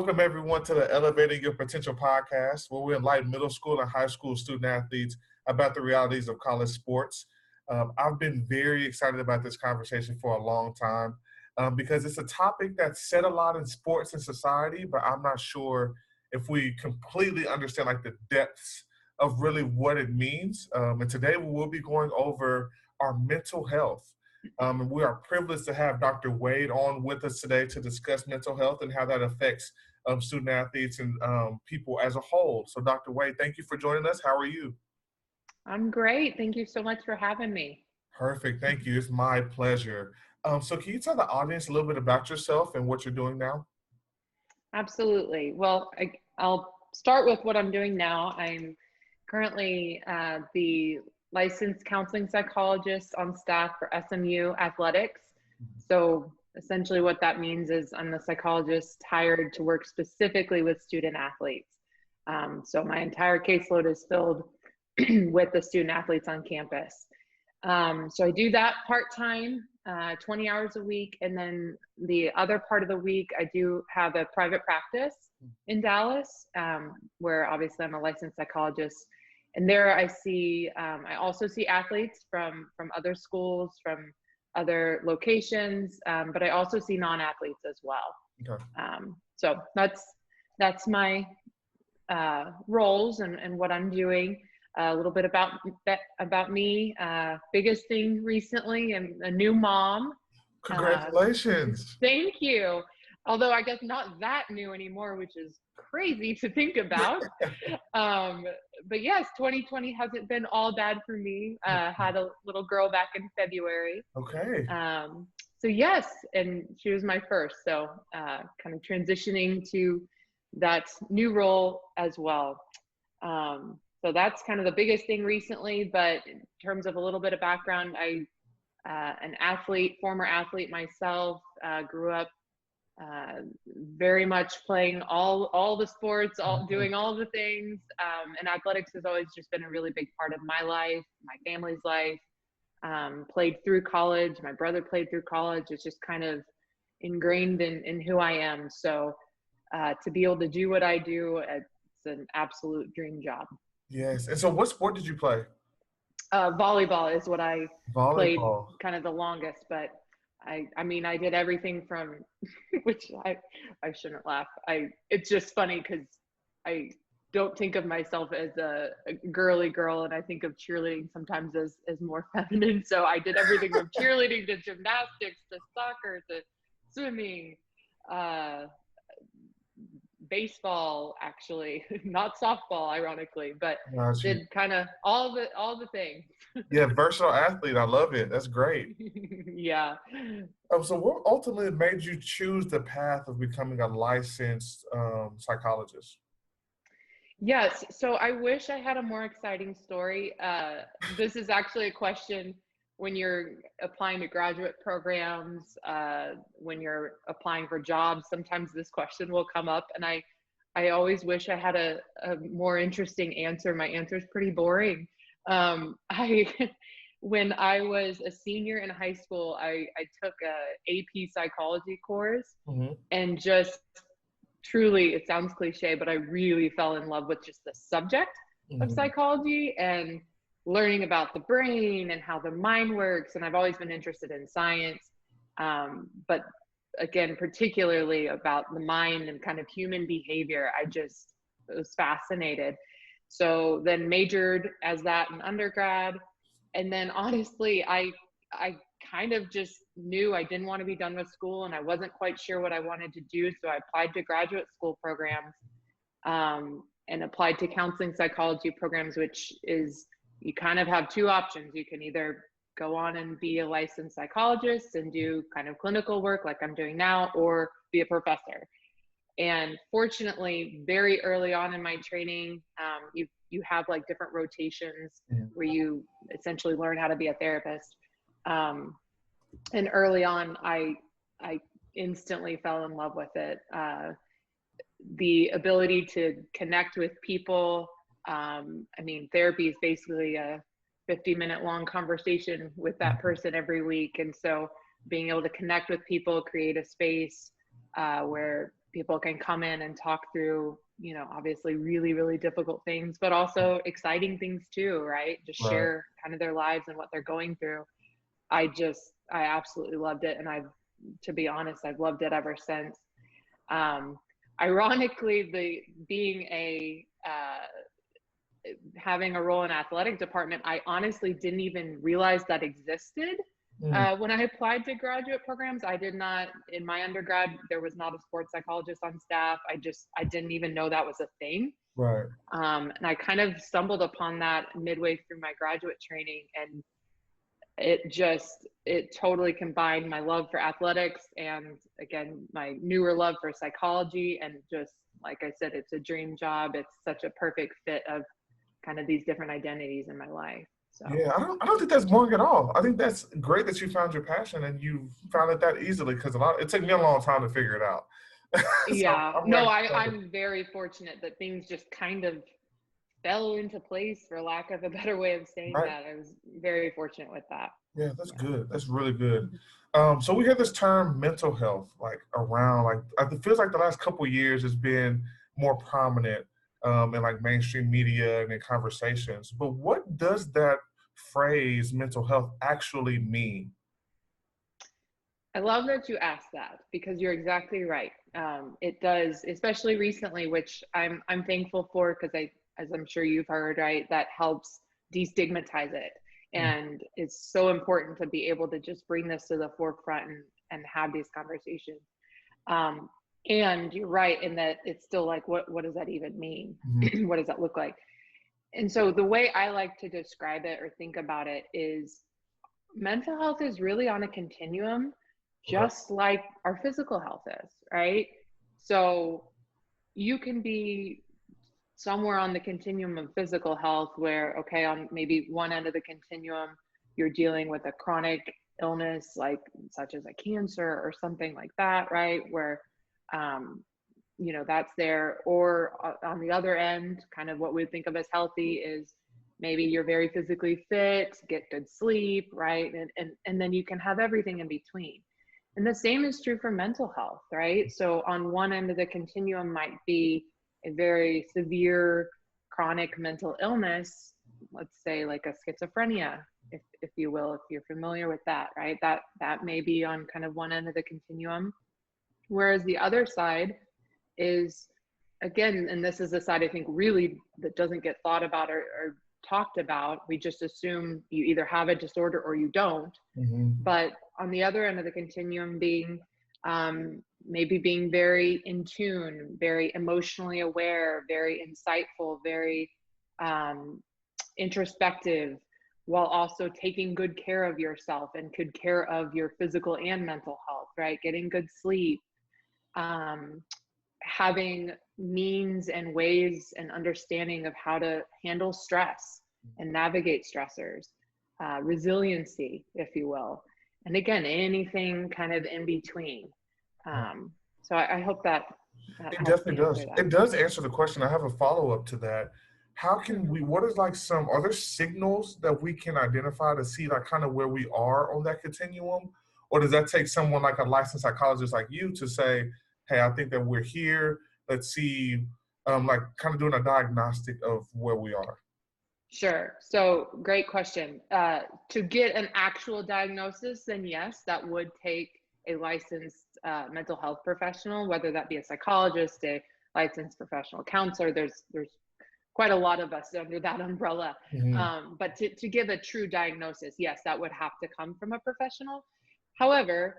Welcome everyone to the Elevating Your Potential podcast, where we enlighten middle school and high school student athletes about the realities of college sports. I've been very excited about this conversation for a long time because it's a topic that's said a lot in sports and society, but I'm not sure if we completely understand like the depths of really what it means. And today we will be going over our mental health. And we are privileged to have Dr. Wade on with us today to discuss mental health and how that affects student athletes and people as a whole. So Dr. Wade, thank you for joining us. How are you? I'm great. Thank you so much for having me. Perfect. Thank you. It's my pleasure. So can you tell the audience a little bit about yourself and what you're doing now? Absolutely. Well, I'll start with what I'm doing now. I'm currently the licensed counseling psychologist on staff for SMU athletics. So essentially what that means is I'm the psychologist hired to work specifically with student athletes. So my entire caseload is filled with the student athletes on campus. So I do that part-time, 20 hours a week. And then the other part of the week, I do have a private practice in Dallas, where obviously I'm a licensed psychologist. And there I also see athletes from other schools, from other locations, but I also see non-athletes as well. Okay. So that's my roles and what I'm doing. A little bit about me. Biggest thing recently, I'm a new mom. Congratulations. Thank you. Although I guess not that new anymore, which is crazy to think about. But yes, 2020 hasn't been all bad for me. Had a little girl back in February. Okay. So yes, and she was my first. So kind of transitioning to that new role as well. So that's kind of the biggest thing recently, but in terms of a little bit of background, an athlete, former athlete myself, grew up very much playing all the sports, doing all the things, and athletics has always just been a really big part of my life, my family's life. Played through college, my brother played through college. It's just kind of ingrained in who I am. So to be able to do what I do, it's an absolute dream job. Yes. And so what sport did you play? Volleyball is what I played kind of the longest, but I mean, I did everything from, which I shouldn't laugh. It's just funny because I don't think of myself as a girly girl, and I think of cheerleading sometimes as more feminine. So I did everything from cheerleading to gymnastics to soccer to swimming, baseball, actually, not softball, ironically, but did kind of all the things. Yeah, versatile athlete. I love it. That's great. Yeah. So what ultimately made you choose the path of becoming a licensed psychologist? Yes. So I wish I had a more exciting story. This is actually a question when you're applying to graduate programs, when you're applying for jobs, sometimes this question will come up, and I always wish I had a more interesting answer. My answer is pretty boring. When I was a senior in high school, I took a AP psychology course, and just truly, it sounds cliche, but I really fell in love with just the subject of psychology and learning about the brain and how the mind works. And I've always been interested in science, but again, particularly about the mind and kind of human behavior. I just was fascinated. So then majored as that in undergrad. And then honestly, I kind of just knew I didn't want to be done with school, and I wasn't quite sure what I wanted to do. So I applied to graduate school programs, and applied to counseling psychology programs, which is, you kind of have two options. You can either go on and be a licensed psychologist and do kind of clinical work like I'm doing now, or be a professor. And fortunately, very early on in my training, you have like different rotations where you essentially learn how to be a therapist. And early on, I instantly fell in love with it. The ability to connect with people. I mean, therapy is basically a 50-minute long conversation with that person every week. And so being able to connect with people, create a space where people can come in and talk through, obviously really, really difficult things, but also exciting things too, right? Just Right. share kind of their lives and what they're going through. I absolutely loved it. And to be honest, I've loved it ever since. Ironically, having a role in athletic department, I honestly didn't even realize that existed. When I applied to graduate programs, I did not, in my undergrad, there was not a sports psychologist on staff. I didn't even know that was a thing. Right. And I kind of stumbled upon that midway through my graduate training, and it totally combined my love for athletics and, again, my newer love for psychology. And just like I said, it's a dream job. It's such a perfect fit of kind of these different identities in my life. So Yeah, I don't think that's boring at all. I think that's great that you found your passion and you found it that easily, because it took me a long time to figure it out. So yeah, I'm no, glad I'm very fortunate that things just kind of fell into place, for lack of a better way of saying right. that. I was very fortunate with that. Yeah, that's Yeah. good. That's really good. So we hear this term mental health around, it feels like the last couple of years has been more prominent in mainstream media and in conversations. But what does that phrase mental health actually mean? I love that you asked that, because you're exactly right. It does, especially recently, which I'm thankful for, because as I'm sure you've heard, right, that helps destigmatize it. And it's so important to be able to just bring this to the forefront and have these conversations. And you're right in that it's still like, what does that even mean? What does that look like? And so the way I like to describe it or think about it is, mental health is really on a continuum, just like our physical health is, right? So you can be somewhere on the continuum of physical health where, okay, on maybe one end of the continuum, you're dealing with a chronic illness, such as a cancer or something like that, right? Where, that's there. Or on the other end, kind of what we think of as healthy is maybe you're very physically fit, get good sleep, right? And then you can have everything in between. And the same is true for mental health, right? So on one end of the continuum might be a very severe chronic mental illness, let's say like a schizophrenia, if you will, if you're familiar with that, right? That may be on kind of one end of the continuum. Whereas the other side is, again, and this is the side I think really that doesn't get thought about or talked about. We just assume you either have a disorder or you don't. But on the other end of the continuum, being maybe being very in tune, very emotionally aware, very insightful, very introspective, while also taking good care of yourself and good care of your physical and mental health, right? Getting good sleep, having means and ways and understanding of how to handle stress and navigate stressors, resiliency, if you will. And again, anything kind of in between. So I hope that It helps definitely does. answer that. It does answer the question. I have a follow-up to that. How can we, what is are there signals that we can identify to see kind of where we are on that continuum? Or does that take someone like a licensed psychologist like you to say, hey, I think that we're here. Let's see, kind of doing a diagnostic of where we are? Sure. So great question. To get an actual diagnosis, then yes, that would take a licensed mental health professional, whether that be a psychologist, a licensed professional counselor. There's quite a lot of us under that umbrella. But to give a true diagnosis, yes, that would have to come from a professional. However,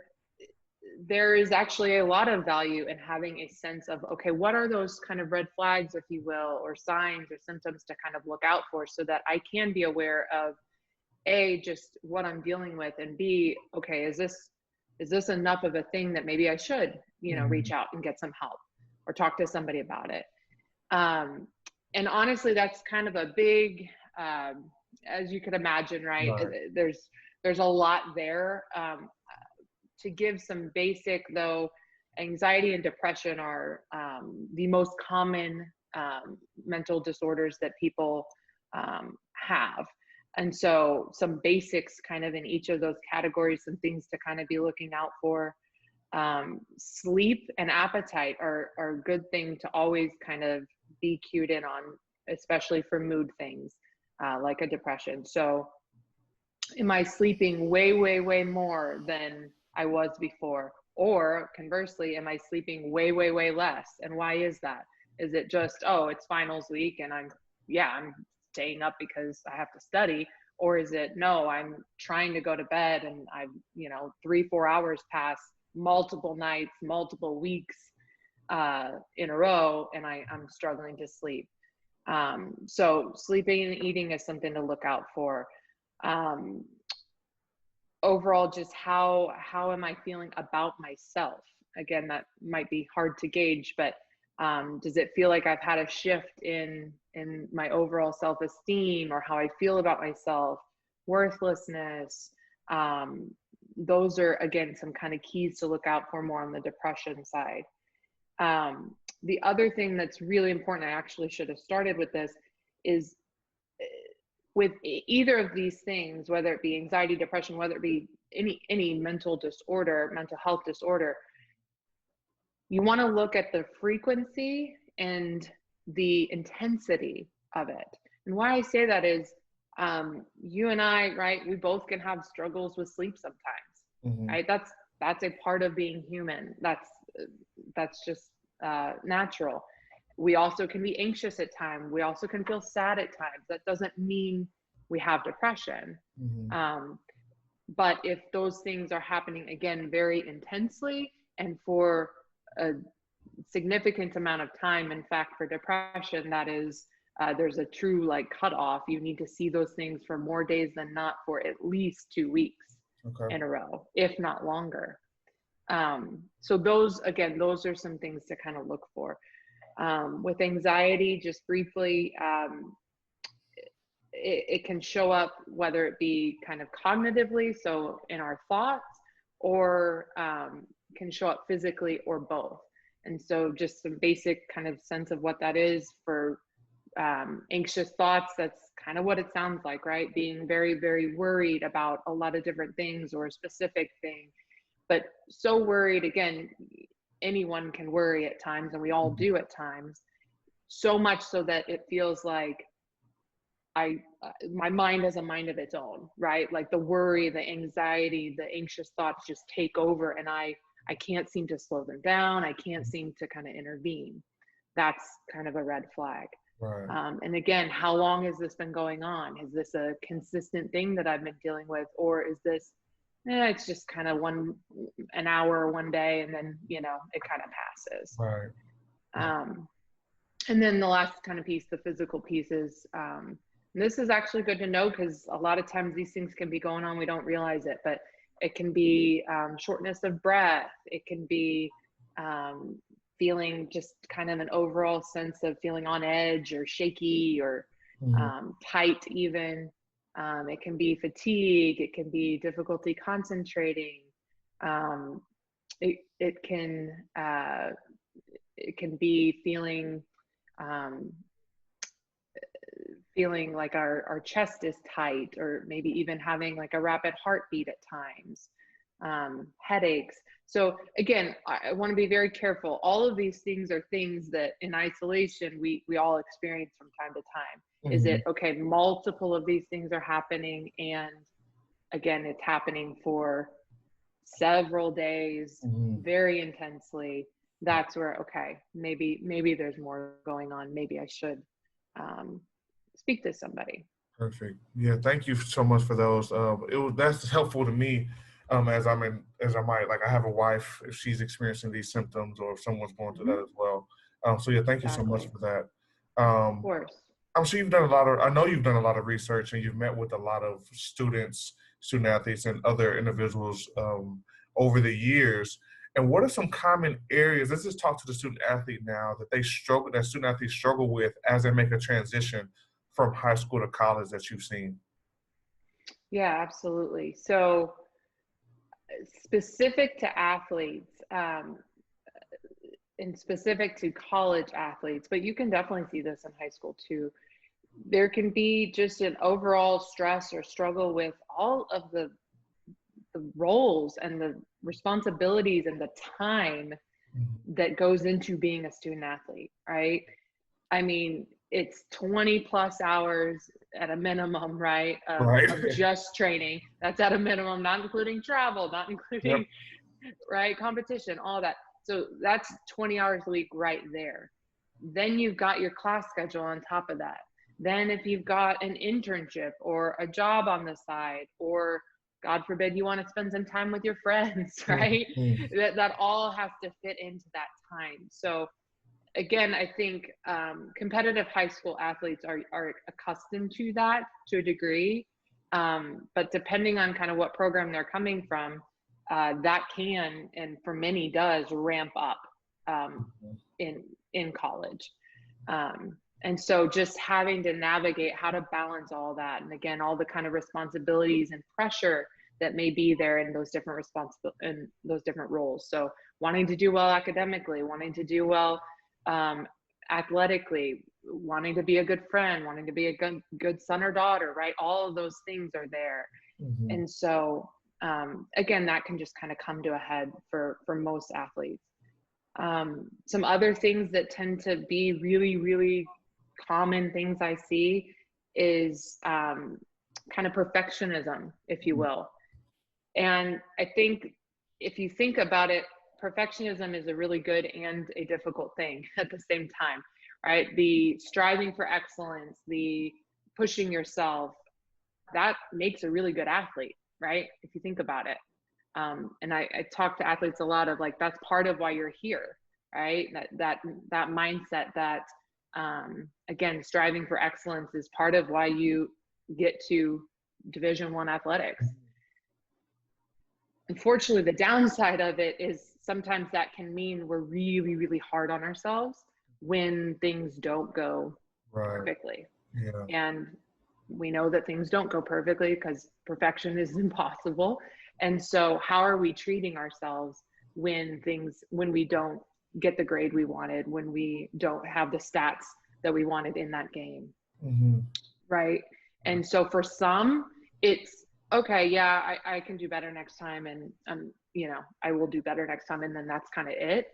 there is actually a lot of value in having a sense of, okay, what are those kind of red flags, if you will, or signs or symptoms to kind of look out for, so that I can be aware of A, just what I'm dealing with, and B, okay, is this enough of a thing that maybe I should, reach out and get some help or talk to somebody about it. And honestly, that's kind of a big, as you could imagine, right? There's a lot there. To give some basic, though, anxiety and depression are the most common mental disorders that people have. And so some basics kind of in each of those categories, some things to kind of be looking out for. Sleep and appetite are a good thing to always kind of be cued in on, especially for mood things, like a depression. So am I sleeping way, way, way more than I was before? Or conversely, am I sleeping way, way, way less? And why is that? Is it just, oh, it's finals week and I'm staying up because I have to study? Or is it, no, I'm trying to go to bed and I've, 3-4 hours pass multiple nights, multiple weeks in a row, and I'm struggling to sleep. So sleeping and eating is something to look out for. Overall, just how am I feeling about myself? Again, that might be hard to gauge, but does it feel like I've had a shift in my overall self-esteem or how I feel about myself, worthlessness? Those are, again, some kind of keys to look out for more on the depression side. The other thing that's really important, I actually should have started with this, is with either of these things, whether it be anxiety, depression, whether it be any mental disorder, mental health disorder, you want to look at the frequency and the intensity of it. And why I say that is, you and I, right, we both can have struggles with sleep sometimes, right? That's a part of being human. That's just natural. We also can be anxious at times. We also can feel sad at times. That doesn't mean we have depression. But if those things are happening, again, very intensely and for a significant amount of time, in fact, for depression, that is, there's a true like cutoff. You need to see those things for more days than not for at least 2 weeks in a row, if not longer. So those are some things to kind of look for. With anxiety, just briefly, it can show up, whether it be kind of cognitively, so in our thoughts, or can show up physically, or both. And so just some basic kind of sense of what that is. For anxious thoughts, that's kind of what it sounds like, right? Being very, very worried about a lot of different things or a specific thing, but so worried, again, anyone can worry at times, and we all do at times, so much so that it feels like my mind has a mind of its own, right? Like the worry, the anxiety, the anxious thoughts just take over, and I can't seem to slow them down. I can't seem to kind of intervene. That's kind of a red flag. Right. And again, how long has this been going on? Is this a consistent thing that I've been dealing with, or is this, it's just kind of an hour one day, and then, it kind of passes. Right. And then the last kind of piece, the physical pieces, this is actually good to know, because a lot of times these things can be going on, we don't realize it, but it can be shortness of breath. It can be feeling just kind of an overall sense of feeling on edge or shaky or tight even. It can be fatigue. It can be difficulty concentrating. It can be feeling like our chest is tight, or maybe even having like a rapid heartbeat at times, headaches. So again, I want to be very careful. All of these things are things that in isolation, we all experience from time to time. Is it, okay, multiple of these things are happening, and again, it's happening for several days, very intensely. That's where, okay, maybe there's more going on. Maybe I should speak to somebody. Perfect. Yeah, thank you so much for those. That's helpful to me, as I might, like, I have a wife, if she's experiencing these symptoms, or if someone's going through that as well. So yeah, thank you so much Exactly. for that. Of course. I'm sure I know you've done a lot of research, and you've met with a lot of student athletes and other individuals over the years. And what are some common areas? Let's just talk to the student athlete now that student athletes struggle with as they make a transition from high school to college that you've seen. Yeah, absolutely. So specific to athletes, and specific to college athletes, but you can definitely see this in high school too. There can be just an overall stress or struggle with all of the the roles and the responsibilities and the time that goes into being a student athlete, right? I mean, it's 20 plus hours at a minimum, right? Right. Of just training. That's at a minimum, not including travel, not including, right, competition, all that. So that's 20 hours a week right there. Then you've got your class schedule on top of that. Then if you've got an internship or a job on the side, or God forbid you want to spend some time with your friends, right? That all has to fit into that time. So again, I think competitive high school athletes are accustomed to that to a degree. But depending on kind of what program they're coming from, that can, and for many does, ramp up in college. And so just having to navigate how to balance all that. And again, all the kind of responsibilities and pressure that may be there in those different roles. So wanting to do well academically, wanting to do well athletically, wanting to be a good friend, wanting to be a good son or daughter, right? All of those things are there. And so again, that can just kind of come to a head for most athletes. Some other things that tend to be really, really common things I see is kind of perfectionism, if you will. And I think if you think about it, perfectionism is a really good and a difficult thing at the same time, right? The striving for excellence, the pushing yourself, that makes a really good athlete, right? If you think about it. And I talk to athletes a lot of like, that's part of why you're here, right? That mindset that, again, striving for excellence is part of why you get to Division I athletics. Unfortunately, the downside of it is sometimes that can mean we're really, really hard on ourselves when things don't go perfectly. And we know that things don't go perfectly because perfection is impossible. And so how are we treating ourselves when we don't get the grade we wanted, when we don't have the stats that we wanted in that game? Right. And so for some, it's okay, yeah, I can do better next time, and I will do better next time, and then that's kind of it.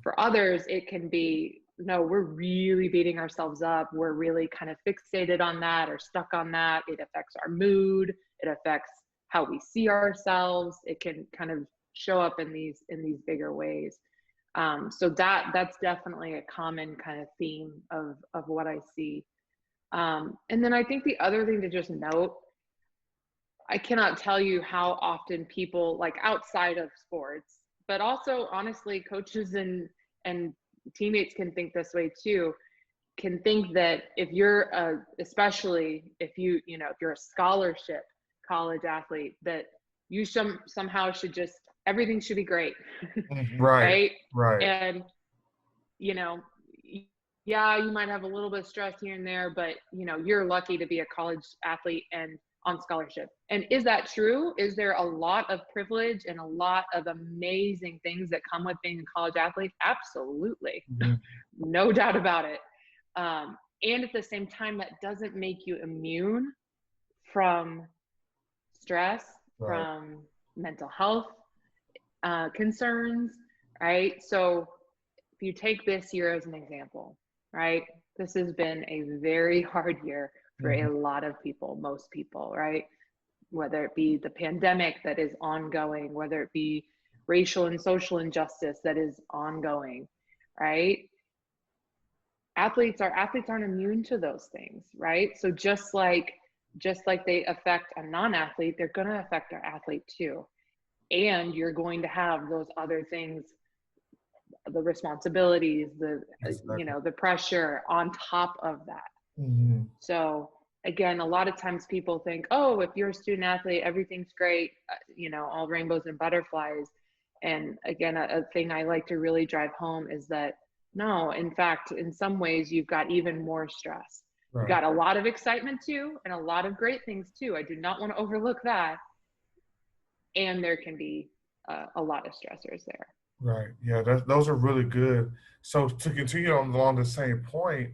For others, it can be, no, we're really beating ourselves up, we're really kind of fixated on that or stuck on that. It affects our mood, it affects how we see ourselves. It can kind of show up in these bigger ways. So that's definitely a common kind of theme of what I see. And then I think the other thing to just note, I cannot tell you how often people, like outside of sports, but also honestly, coaches and teammates can think this way too, can think that if you're especially if you're a scholarship college athlete, that you somehow should just, everything should be great. Right. And yeah, you might have a little bit of stress here and there, but you're lucky to be a college athlete and on scholarship. And is that true? Is there a lot of privilege and a lot of amazing things that come with being a college athlete? Absolutely. No doubt about it. And at the same time, that doesn't make you immune from stress, from mental health concerns, right? So if you take this year as an example, right? This has been a very hard year for a lot of people, most people, right? Whether it be the pandemic that is ongoing, whether it be racial and social injustice that is ongoing, right? Athletes aren't immune to those things, right? So just like they affect a non-athlete, they're going to affect our athlete too. And you're going to have those other things, the responsibilities, the pressure on top of that. So again, a lot of times people think, oh, if you're a student athlete, everything's great, all rainbows and butterflies. And again, a thing I like to really drive home is that no, in fact, in some ways, you've got even more stress. You've got a lot of excitement too, and a lot of great things too. I do not want to overlook that. And there can be a lot of stressors there. Right. Yeah, those are really good. So to continue along the same point,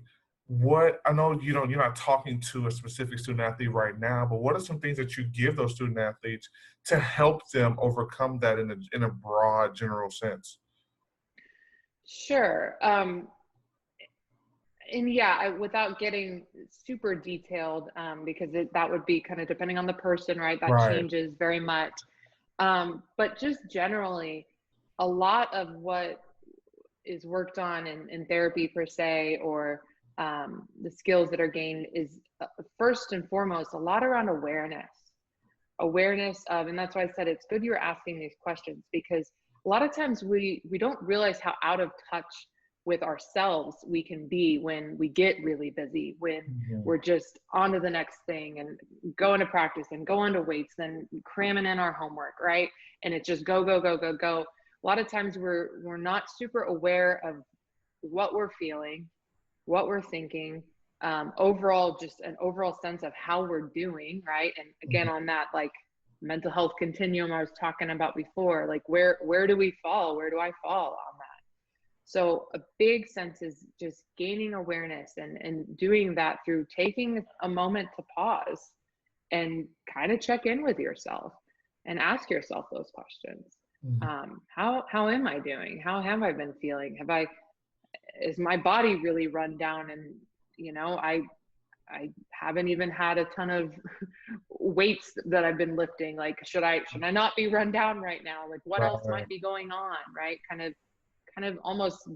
What I know you're not talking to a specific student athlete right now, but what are some things that you give those student athletes to help them overcome that in a broad general sense? Sure. And yeah, without getting super detailed, because that would be kind of depending on the person, right? That Right. changes very much. But just generally, a lot of what is worked on in therapy per se, or the skills that are gained is first and foremost a lot around awareness of, and that's why I said it's good you're asking these questions, because a lot of times we don't realize how out of touch with ourselves we can be when we get really busy, when Mhm. we're just on to the next thing and going to practice and going to weights, then cramming in our homework, right? And it's just go go go go go. A lot of times we're not super aware of what we're feeling, what we're thinking, overall, just an overall sense of how we're doing, right? And again, Mhm. on that like mental health continuum I was talking about before, like where do we fall? Where do I fall on that? So a big sense is just gaining awareness and doing that through taking a moment to pause and kind of check in with yourself and ask yourself those questions. Mhm. How am I doing? How have I been feeling? Have I is my body really run down? And I haven't even had a ton of weights that I've been lifting. Like, should I not be run down right now? Like, what else Right. might be going on? Right? Kind of almost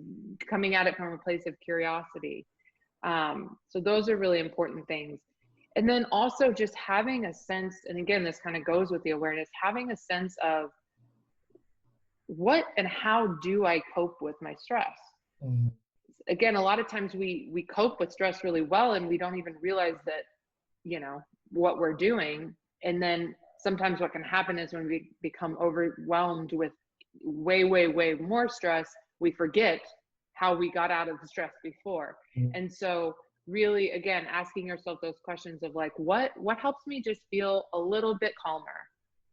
coming at it from a place of curiosity. So those are really important things. And then also just having a sense, and again, this kind of goes with the awareness, having a sense of what and how do I cope with my stress? Mhm. Again, a lot of times we cope with stress really well and we don't even realize that, what we're doing. And then sometimes what can happen is when we become overwhelmed with way more stress, we forget how we got out of the stress before. Mhm. And so really, again, asking yourself those questions of like, what helps me just feel a little bit calmer,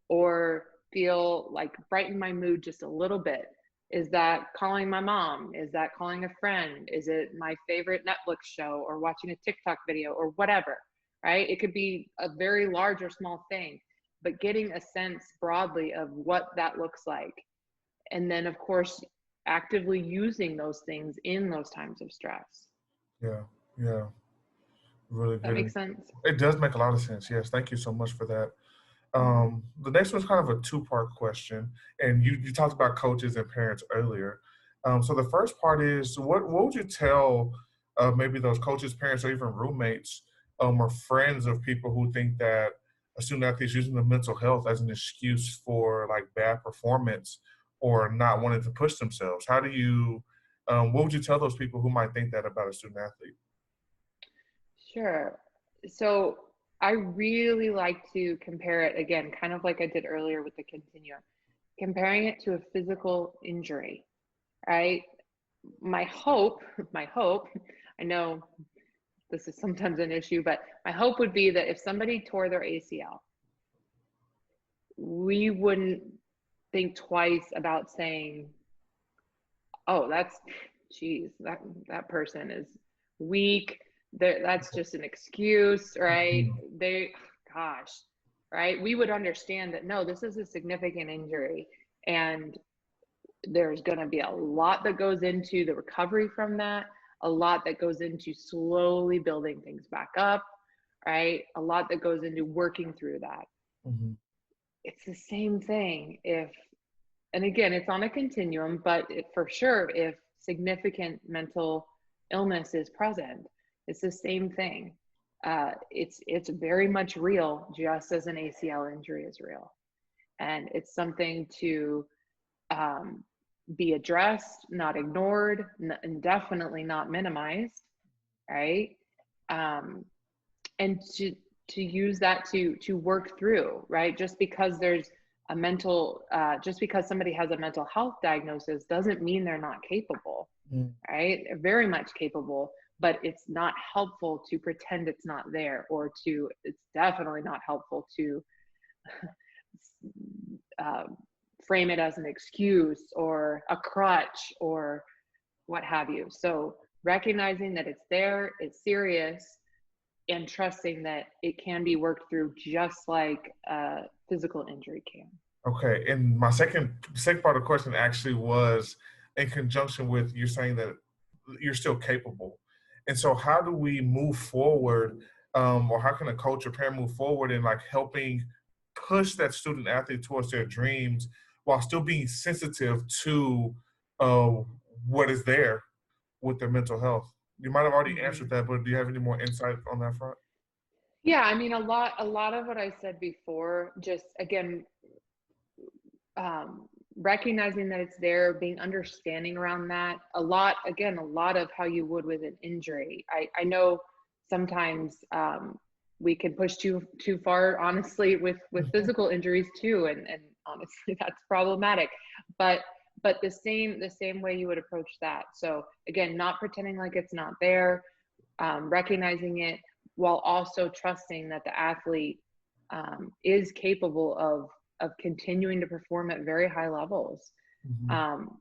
or feel like brighten my mood just a little bit? Is that calling my mom? Is that calling a friend? Is it my favorite Netflix show, or watching a TikTok video, or whatever, right? It could be a very large or small thing, but getting a sense broadly of what that looks like. And then, of course, actively using those things in those times of stress. Yeah. Yeah. Really That good. makes sense. It does make a lot of sense. Yes. Thank you so much for that. Mhm. The next one's kind of a two-part question, and you talked about coaches and parents earlier. So the first part is, what would you tell maybe those coaches, parents, or even roommates, or friends of people who think that a student athlete is using the mental health as an excuse for like bad performance or not wanting to push themselves? How do you, what would you tell those people who might think that about a student athlete? Sure. So I really like to compare it again, kind of like I did earlier with the continuum, comparing it to a physical injury, right? My hope, my hope, I know this is sometimes an issue, but my hope would be that if somebody tore their ACL, we wouldn't think twice about saying, "Oh, geez, that person is weak. That's just an excuse, right? Mhm. Gosh, right? We would understand that no, this is a significant injury, and there's going to be a lot that goes into the recovery from that, a lot that goes into slowly building things back up, right? A lot that goes into working through that. Mhm. It's the same thing if, and again, it's on a continuum, but for sure, if significant mental illness is present, it's the same thing. It's very much real, just as an ACL injury is real, and it's something to um, be addressed, not ignored, and definitely not minimized, right? Um, and to use that to work through, right? Just because there's just because somebody has a mental health diagnosis doesn't mean they're not capable, Mhm. right? They're very much capable, but it's not helpful to pretend it's not there, or to, it's definitely not helpful to uh, frame it as an excuse or a crutch or what have you. So recognizing that it's there, it's serious, and trusting that it can be worked through just like a physical injury can. Okay, and my second part of the question actually was in conjunction with you saying that you're still capable, and so how do we move forward, or how can a coach or parent move forward in like helping push that student athlete towards their dreams while still being sensitive to uh, what is there with their mental health? You might have already answered Mhm. that, but do you have any more insight on that front? Yeah, I mean, a lot of what I said before, just again, recognizing that it's there, being understanding around that. A lot of how you would with an injury. I know sometimes we can push too far, honestly, with physical injuries too, and honestly, that's problematic. But the same way you would approach that. So again, not pretending like it's not there, recognizing it while also trusting that the athlete is capable of continuing to perform at very high levels. Mhm. Um,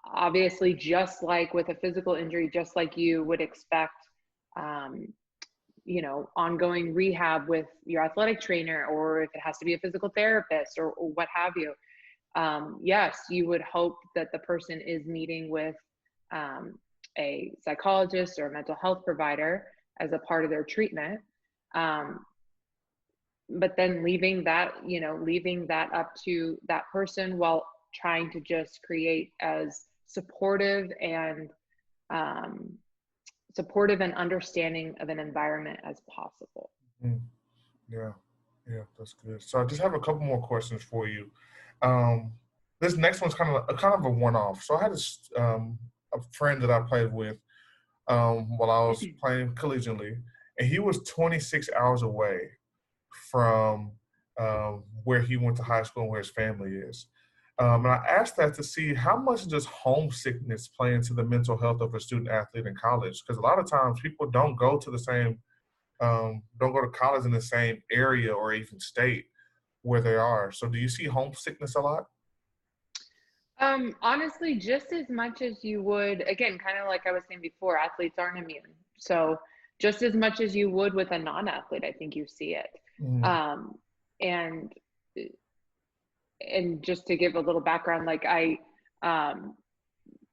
Obviously, just like with a physical injury, just like you would expect, um, ongoing rehab with your athletic trainer, or if it has to be a physical therapist or what have you. Yes, you would hope that the person is meeting with um, a psychologist or a mental health provider as a part of their treatment. Um, but then leaving that up to that person while trying to just create as um, supportive and understanding of an environment as possible. Mm. Yeah, yeah, that's good. So I just have a couple more questions for you. Um, this next one's kind of a one-off. So I had a friend that I played with while I was playing collegiately, and he was 26 hours away from where he went to high school and where his family is. And I asked that to see how much does homesickness play into the mental health of a student athlete in college? Because a lot of times people don't go to college in the same area or even state where they are. So do you see homesickness a lot? Honestly, just as much as you would, again, kind of like I was saying before, athletes aren't immune. So just as much as you would with a non-athlete, I think you see it. Mhm. Um, and and just to give a little background, like um,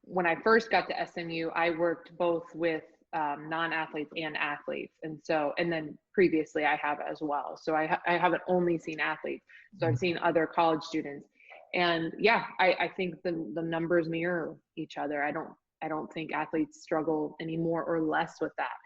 when I first got to SMU, I worked both with non-athletes and athletes, and then previously I have as well. So I haven't only seen athletes, so I've Mhm. seen other college students, and yeah, I think the numbers mirror each other. I don't think athletes struggle any more or less with that.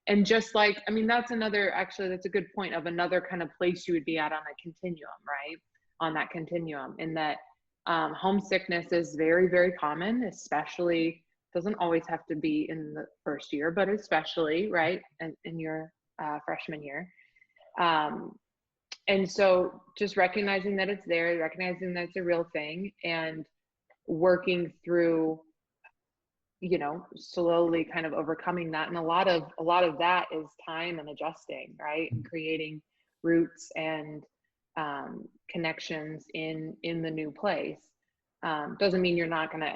And just like, I mean, that's a good point of another kind of place you would be at on a continuum, right? On that continuum, in that homesickness is very, very common, especially, doesn't always have to be in the first year, but especially, right, in your freshman year. Um, and so just recognizing that it's there, recognizing that it's a real thing, and working through, slowly kind of overcoming that. And a lot of that is time and adjusting, right? And creating roots and connections in the new place. Doesn't mean you're not gonna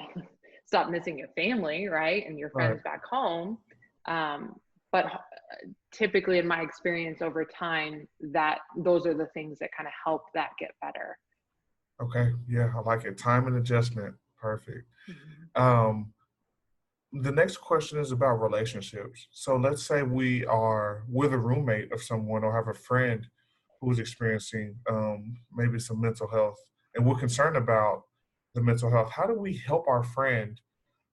stop missing your family, right? And your Right. friends back home. Um, but typically in my experience over time, that those are the things that kind of help that get better. Okay. Yeah, I like it. Time and adjustment. Perfect. Mhm. Um, the next question is about relationships. So let's say we're the roommate of someone or have a friend who's experiencing maybe some mental health, and we're concerned about the mental health. How do we help our friend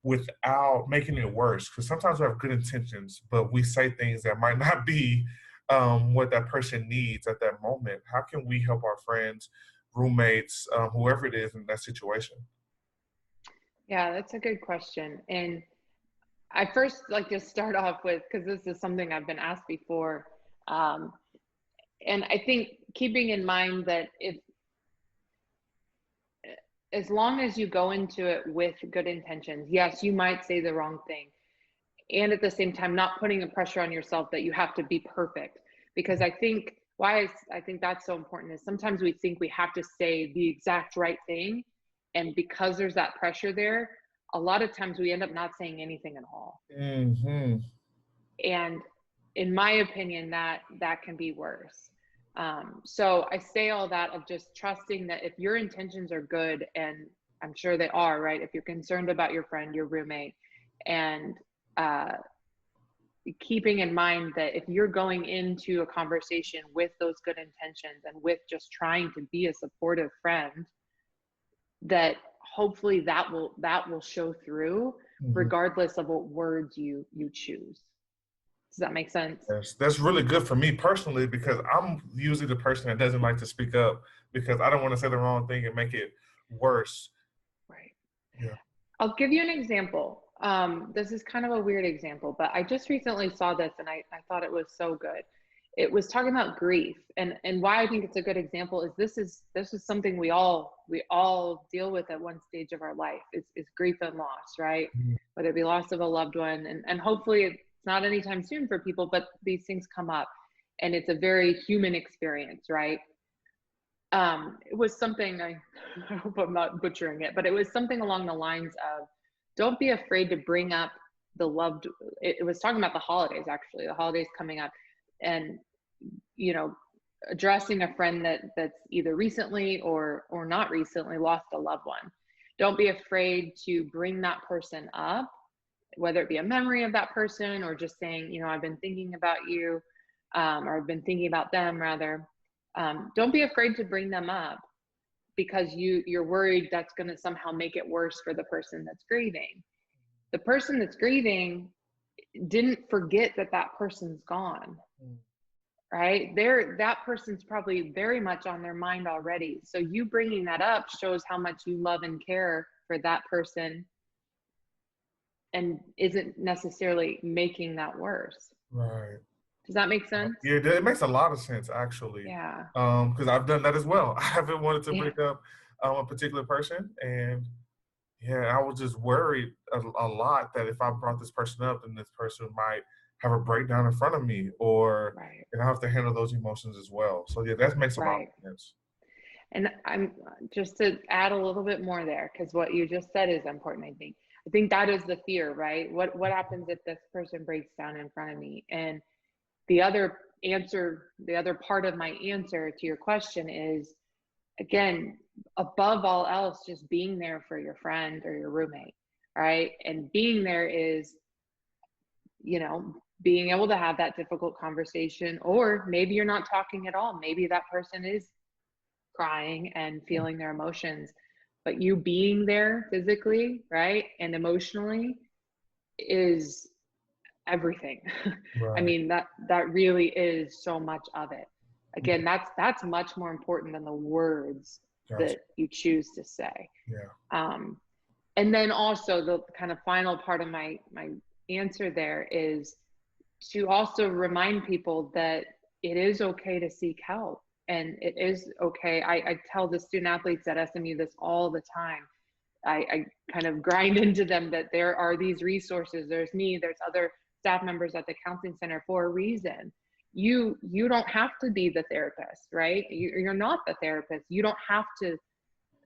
without making it worse? Because sometimes we have good intentions, but we say things that might not be what that person needs at that moment. How can we help our friends, roommates, whoever it is in that situation? Yeah, that's a good question. And I first like to start off with, because this is something I've been asked before. Um, and I think keeping in mind that if, as long as you go into it with good intentions, yes, you might say the wrong thing. And at the same time, not putting a pressure on yourself that you have to be perfect. Because I think I think that's so important is sometimes we think we have to say the exact right thing. And because there's that pressure there, a lot of times we end up not saying anything at all. Mm-hmm. And in my opinion, that can be worse. So I say all that of just trusting that if your intentions are good, and I'm sure they are, right? If you're concerned about your friend, your roommate, and keeping in mind that if you're going into a conversation with those good intentions and with just trying to be a supportive friend, that hopefully that will show through, regardless of what words you choose. Does that make sense? Yes, that's really good for me personally, because I'm usually the person that doesn't like to speak up because I don't want to say the wrong thing and make it worse. Right. Yeah. I'll give you an example. This is kind of a weird example, but I just recently saw this and I thought it was so good. It was talking about grief, and why I think it's a good example is this is something we all deal with at one stage of our life is grief and loss, right? Whether it be loss of a loved one, and hopefully it's not anytime soon for people, but these things come up and it's a very human experience, right? It was something, I hope I'm not butchering it, but it was something along the lines of, don't be afraid to bring up the loved, it was talking about the holidays, actually, the holidays coming up, and, you know, addressing a friend that's either recently or not recently lost a loved one. Don't be afraid to bring that person up, whether it be a memory of that person or just saying, you know, I've been thinking about you, or I've been thinking about them rather. Don't be afraid to bring them up because you're worried that's going to somehow make it worse for the person that's grieving. The person that's grieving didn't forget that person's gone, right? That person's probably very much on their mind already. So you bringing that up shows how much you love and care for that person and isn't necessarily making that worse. Right. Does that make sense? Yeah, it makes a lot of sense actually. Yeah. Because I've done that as well. I haven't wanted to Yeah. break up a particular person, and yeah, I was just worried a lot that if I brought this person up, then this person might have a breakdown in front of me, or Right. and I have to handle those emotions as well. So yeah, that makes a lot Right. of sense. And I'm just to add a little bit more there, because what you just said is important, I think. I think that is the fear, right? What happens if this person breaks down in front of me? And the other part of my answer to your question is, again, above all else, just being there for your friend or your roommate, right? And being there is, you know, being able to have that difficult conversation, or maybe you're not talking at all. Maybe that person is crying and feeling their emotions, but you being there physically, right, and emotionally is everything. I Right. mean, that really is so much of it. Again, that's much more important than the words Gotcha. that you choose to say. Yeah. And then also the kind of final part of my answer there is to also remind people that it is okay to seek help, and it is okay. I tell the student athletes at SMU this all the time. I kind of grind into them that there are these resources. There's me, there's other staff members at the counseling center for a reason. You don't have to be the therapist, right? You're not the therapist. You don't have to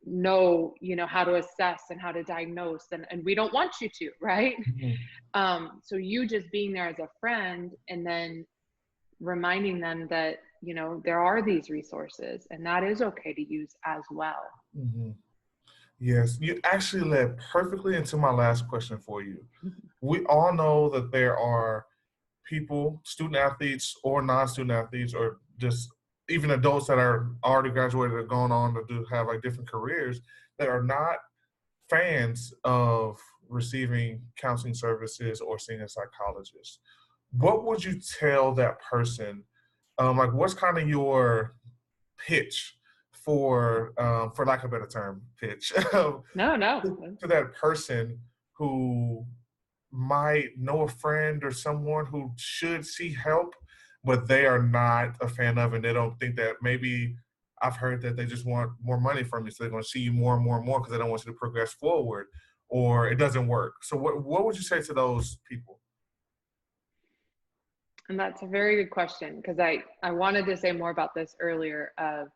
know, you know, how to assess and how to diagnose, and we don't want you to, right? So you just being there as a friend, and then reminding them that, you know, there are these resources and that is okay to use as well. Yes, you actually led perfectly into my last question for you. We all know that there are people, student athletes or non-student athletes, or just even adults that are already graduated or gone on to have like different careers, that are not fans of receiving counseling services or seeing a psychologist. What would you tell that person? Like, what's kind of your pitch for lack of a better term, pitch No. to that person who might know a friend or someone who should seek help, but they are not a fan of, and they don't think that maybe I've heard that they just want more money from you, so they're going to see you more and more and more because they don't want you to progress forward, or it doesn't work. So what would you say to those people? And that's a very good question, because I wanted to say more about this earlier, of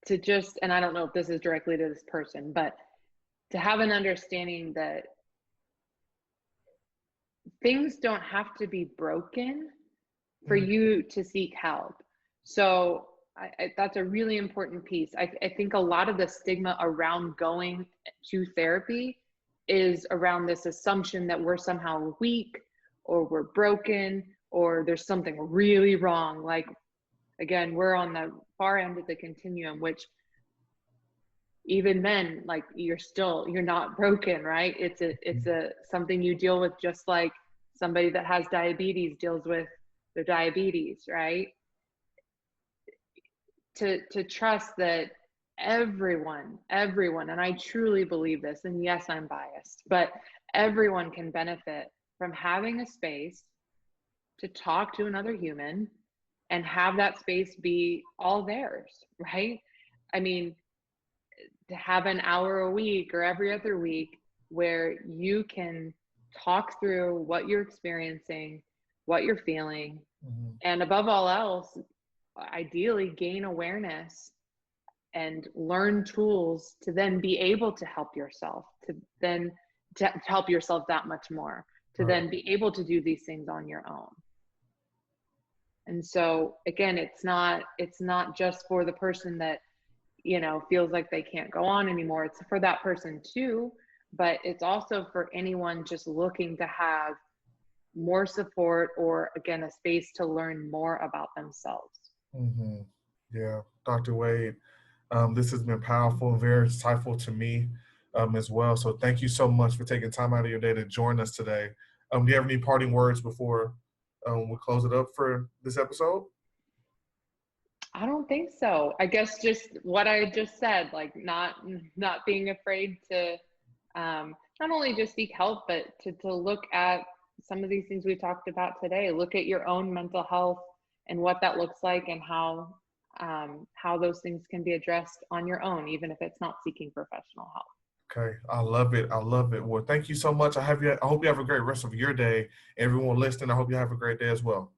to just, and I don't know if this is directly to this person, but to have an understanding that things don't have to be broken for you to seek help. So that's a really important piece. I think a lot of the stigma around going to therapy is around this assumption that we're somehow weak or we're broken or there's something really wrong. Like, again, we're on the far end of the continuum, which even then, like, you're not broken, right? It's a something you deal with, just like somebody that has diabetes deals with their diabetes, right? To trust that everyone, and I truly believe this, and yes, I'm biased, but everyone can benefit from having a space to talk to another human and have that space be all theirs, right? I mean, to have an hour a week or every other week where you can talk through what you're experiencing, what you're feeling, and above all else, ideally gain awareness and learn tools to then be able to help yourself, to help yourself that much more, to then be able to do these things on your own. And so again, it's not just for the person that, you know, feels like they can't go on anymore. It's for that person too, but it's also for anyone just looking to have more support or, again, a space to learn more about themselves. Yeah, Dr. Wade, this has been powerful and very insightful to me as well. So thank you so much for taking time out of your day to join us today. Do you have any parting words before we close it up for this episode? I don't think so. I guess just what I just said, like not being afraid to not only just seek help, but to look at some of these things we talked about today. Look at your own mental health and what that looks like, and how those things can be addressed on your own, even if it's not seeking professional help. Okay, I love it. I love it. Well, thank you so much. I hope you have a great rest of your day. Everyone listening, I hope you have a great day as well.